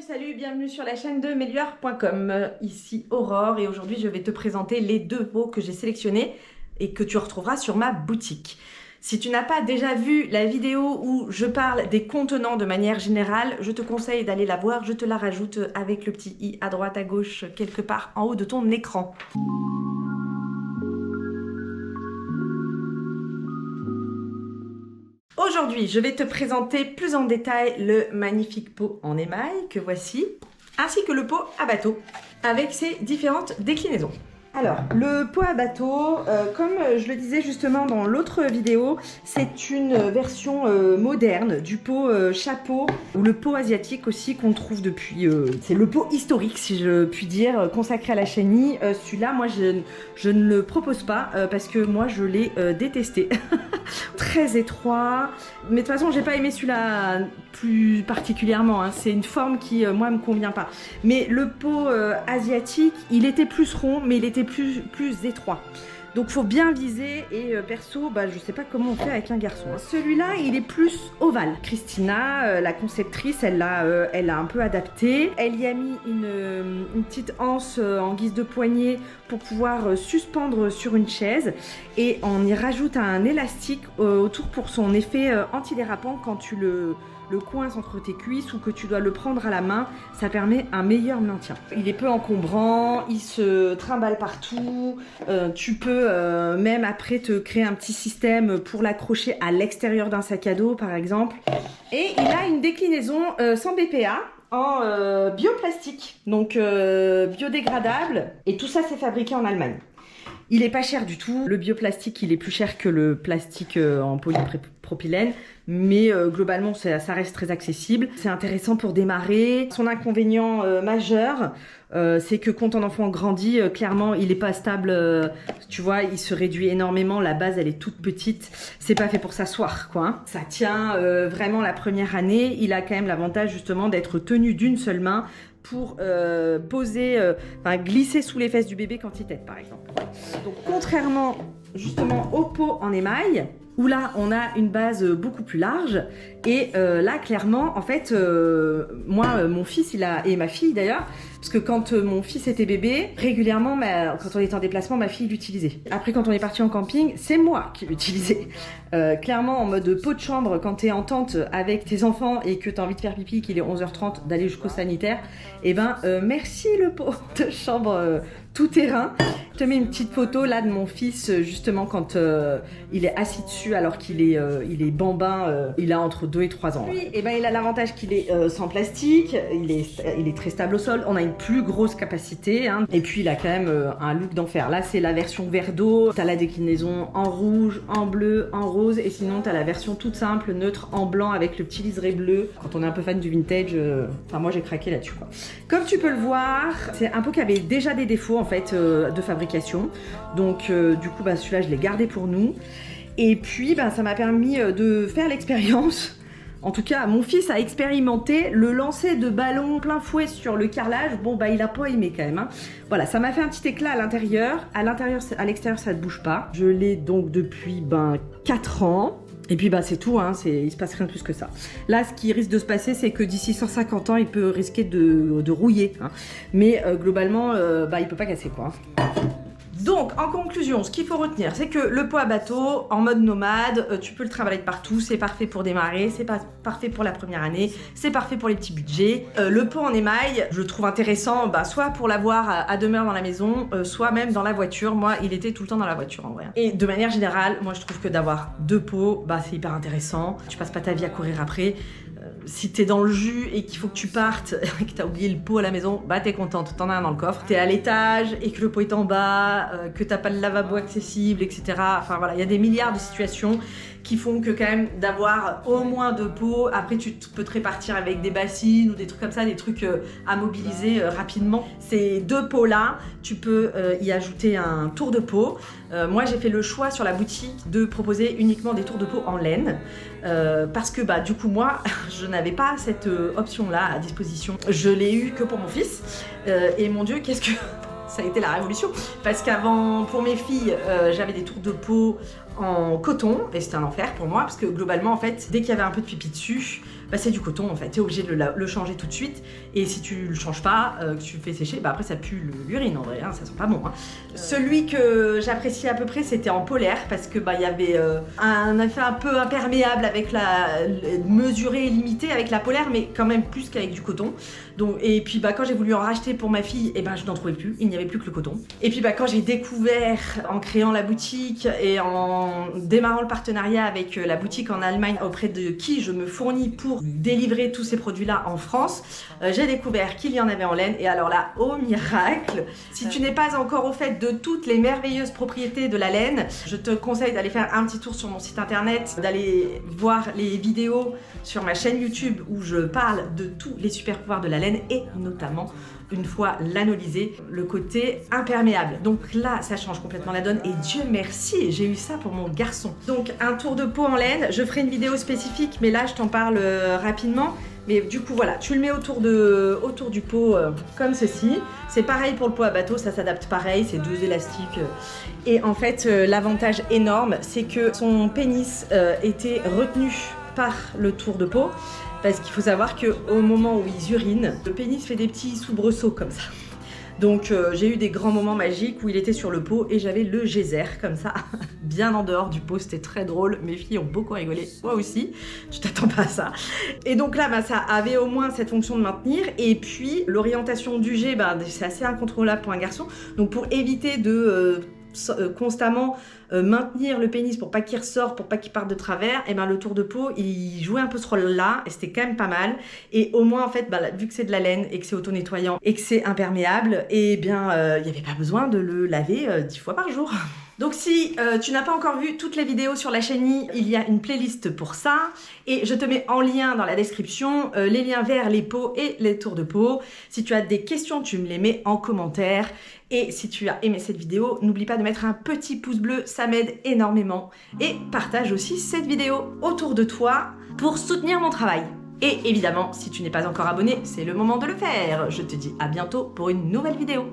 Salut, bienvenue sur la chaîne de Meluar.com. Ici Aurore et aujourd'hui je vais te présenter les deux pots que j'ai sélectionnés et que tu retrouveras sur ma boutique. Si tu n'as pas déjà vu la vidéo où je parle des contenants de manière générale, je te conseille d'aller la voir. Je te la rajoute avec le petit i à droite, à gauche, quelque part en haut de ton écran. Aujourd'hui, je vais te présenter plus en détail le magnifique pot en émail que voici, ainsi que le pot à bateau avec ses différentes déclinaisons. Alors, le pot à bateau, comme je le disais justement dans l'autre vidéo, c'est une version moderne du pot chapeau ou le pot asiatique aussi qu'on trouve depuis... c'est le pot historique, si je puis dire, consacré à la chenille. Celui-là, moi, je ne le propose pas parce que moi, je l'ai détesté. Très étroit, mais de toute façon, j'ai pas aimé celui-là plus particulièrement. Hein. C'est une forme qui, moi, me convient pas. Mais le pot asiatique, il était plus rond, mais il était plus étroit. Donc faut bien viser et perso, je sais pas comment on fait avec un garçon. Hein. Celui-là, il est plus ovale. Christina, la conceptrice, elle l'a un peu adapté. Elle y a mis une petite anse en guise de poignée pour pouvoir suspendre sur une chaise. Et on y rajoute un élastique autour pour son effet antidérapant quand tu le coince entre tes cuisses ou que tu dois le prendre à la main, ça permet un meilleur maintien. Il est peu encombrant, il se trimballe partout, tu peux même après te créer un petit système pour l'accrocher à l'extérieur d'un sac à dos par exemple. Et il a une déclinaison sans BPA en bioplastique, donc biodégradable, et tout ça c'est fabriqué en Allemagne. Il est pas cher du tout. Le bioplastique, il est plus cher que le plastique en polypropylène, mais globalement, ça reste très accessible. C'est intéressant pour démarrer. Son inconvénient majeur, c'est que quand ton enfant grandit, clairement, il est pas stable. Tu vois, il se réduit énormément. La base, elle est toute petite. C'est pas fait pour s'asseoir, quoi. Hein. Ça tient vraiment la première année. Il a quand même l'avantage justement d'être tenu d'une seule main pour glisser sous les fesses du bébé quand il tète par exemple. Donc contrairement justement au pot en émail, où là on a une base beaucoup plus large et là clairement en fait moi mon fils et ma fille d'ailleurs, parce que quand mon fils était bébé, régulièrement quand on était en déplacement, ma fille l'utilisait. Après quand on est parti en camping, c'est moi qui l'utilisais. Clairement en mode pot de chambre, quand t'es en tente avec tes enfants et que t'as envie de faire pipi, qu'il est 11h30, d'aller jusqu'au sanitaire, et merci le pot de chambre tout terrain. Je te mets une petite photo là de mon fils justement quand il est assis dessus alors qu'il est bambin, il a entre 2 et 3 ans. Puis, il a l'avantage qu'il est sans plastique, il est très stable au sol, on a une plus grosse capacité, hein. Et puis il a quand même un look d'enfer. Là c'est la version verre d'eau, t'as la déclinaison en rouge, en bleu, en rose, et sinon t'as la version toute simple, neutre, en blanc avec le petit liseré bleu. Quand on est un peu fan du vintage, moi j'ai craqué là-dessus quoi. Comme tu peux le voir, c'est un pot qui avait déjà des défauts en fait de fabrication, donc du coup celui-là je l'ai gardé pour nous. Et puis ça m'a permis de faire l'expérience. En tout cas, mon fils a expérimenté le lancer de ballon plein fouet sur le carrelage. Il a pas aimé quand même. Hein. Voilà, ça m'a fait un petit éclat à l'intérieur. À l'extérieur, ça ne bouge pas. Je l'ai donc depuis 4 ans. Et puis c'est tout, hein, il se passe rien de plus que ça. Là, ce qui risque de se passer, c'est que d'ici 150 ans, il peut risquer de rouiller. Hein. Mais globalement, il peut pas casser quoi. Donc, en conclusion, ce qu'il faut retenir, c'est que le pot à bateau, en mode nomade, tu peux le travailler de partout, c'est parfait pour démarrer, c'est parfait pour la première année, c'est parfait pour les petits budgets. Le pot en émail, je le trouve intéressant, soit pour l'avoir à demeure dans la maison, soit même dans la voiture. Moi, il était tout le temps dans la voiture en vrai. Et de manière générale, moi je trouve que d'avoir 2 pots, c'est hyper intéressant. Tu passes pas ta vie à courir après. Si t'es dans le jus et qu'il faut que tu partes et que t'as oublié le pot à la maison, t'es contente, t'en as un dans le coffre. T'es à l'étage et que le pot est en bas, que t'as pas le lavabo accessible, etc. Enfin voilà, il y a des milliards de situations qui font que quand même d'avoir au moins 2 pots, après tu peux te répartir avec des bassines ou des trucs comme ça, des trucs à mobiliser rapidement. Ces 2 pots là, tu peux y ajouter un tour de pot. Moi j'ai fait le choix sur la boutique de proposer uniquement des tours de pot en laine parce que du coup moi je n'avais pas cette option là à disposition. Je l'ai eu que pour mon fils et mon Dieu qu'est-ce que ça a été la révolution, parce qu'avant pour mes filles j'avais des tours de pot en coton et c'était un enfer pour moi parce que globalement en fait dès qu'il y avait un peu de pipi dessus bah, c'est du coton en fait. Tu es obligé de le changer tout de suite. Et si tu le changes pas, que tu le fais sécher, bah, après ça pue l'urine en vrai, hein, ça sent pas bon. Hein. Celui que j'appréciais à peu près, c'était en polaire parce que bah, y avait un effet un peu imperméable avec mesuré et limité avec la polaire, mais quand même plus qu'avec du coton. Donc, et puis bah, quand j'ai voulu en racheter pour ma fille, et ben je n'en trouvais plus, il n'y avait plus que le coton. Et puis bah, quand j'ai découvert en créant la boutique et en démarrant le partenariat avec la boutique en Allemagne auprès de qui je me fournis pour délivrer tous ces produits-là en France, j'ai découvert qu'il y en avait en laine. Et alors là, au miracle, si tu n'es pas encore au fait de toutes les merveilleuses propriétés de la laine, je te conseille d'aller faire un petit tour sur mon site internet, d'aller voir les vidéos sur ma chaîne YouTube où je parle de tous les super pouvoirs de la laine et notamment, une fois l'analysé, le côté imperméable. Donc là, ça change complètement la donne et Dieu merci, j'ai eu ça pour mon garçon. Donc un tour de peau en laine, je ferai une vidéo spécifique, mais là je t'en parle rapidement. Mais du coup voilà, tu le mets autour du pot comme ceci. C'est pareil pour le pot à bateau, ça s'adapte pareil, c'est 2 élastiques. Et en fait, l'avantage énorme, c'est que son pénis était retenu par le tour de pot. Parce qu'il faut savoir qu'au moment où ils urinent, le pénis fait des petits soubresauts comme ça. Donc j'ai eu des grands moments magiques où il était sur le pot et j'avais le geyser comme ça, bien en dehors du pot, c'était très drôle. Mes filles ont beaucoup rigolé, moi aussi, tu t'attends pas à ça. Et donc là, bah, ça avait au moins cette fonction de maintenir. Et puis l'orientation du jet, bah, c'est assez incontrôlable pour un garçon. Donc pour éviter de constamment maintenir le pénis pour pas qu'il ressorte, pour pas qu'il parte de travers, et ben le tour de peau il jouait un peu ce rôle là et c'était quand même pas mal. Et au moins en fait bah, vu que c'est de la laine et que c'est auto-nettoyant et que c'est imperméable, et bien il n'y avait pas besoin de le laver 10 fois par jour. Donc si tu n'as pas encore vu toutes les vidéos sur la chaîne, il y a une playlist pour ça et je te mets en lien dans la description les liens vers les pots et les tours de peau. Si tu as des questions, tu me les mets en commentaire. Et si tu as aimé cette vidéo, n'oublie pas de mettre un petit pouce bleu, ça m'aide énormément. Et partage aussi cette vidéo autour de toi pour soutenir mon travail. Et évidemment, si tu n'es pas encore abonné, c'est le moment de le faire. Je te dis à bientôt pour une nouvelle vidéo.